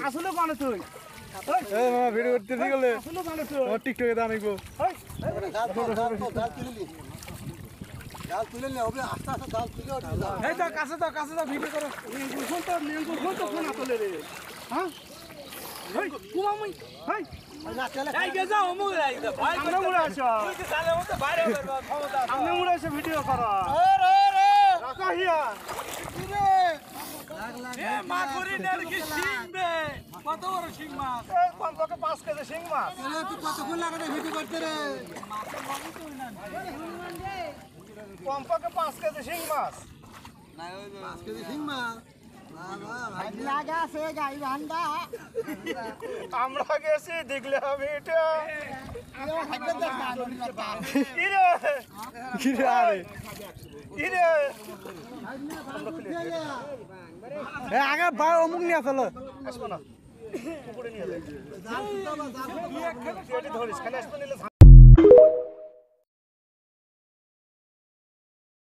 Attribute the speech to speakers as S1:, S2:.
S1: আসলে মানে তুই
S2: ভিডিও করতে গেলে টিকটকে দাম নিবো
S3: জাল তুলে নে হবে আস্তে আস্তে জাল তুলে
S1: এই তো কাছে দাও ভিডিও করো নেঙ্গু ফোন তো ফোন তোলে রে হ্যাঁ এই কুমামুই এই
S3: না চলে
S4: এই গেজা ওমুরে আইদা ভাই
S1: আমরা মুড়ে আসো
S4: তুই কি সালে মতো বাইরে হবে ক্ষমতা
S1: আমরা মুড়ে এসে ভিডিও করো রাখা হিয়া
S4: এ মা করি নের কি শিং বে কত বড় শিং মাছ
S1: এই কমপক্ষে 5 কেজি শিং মাছ
S3: তুই কতক্ষণ লাগাতে ভিডিও করতে রে
S1: কমপক্ষে 5 কেজি শিং মাছ
S3: আজকে সিং মা
S5: লাগা সে গাই ভান্ডা
S1: আমরা গেছি দেখলে হবে এটা
S2: কিরে আরে আগে ভাই অমুক নিয়ে চলো
S1: আসবো না পুকুরে নিয়ে যাই ধরিস খালি আসবো নিলে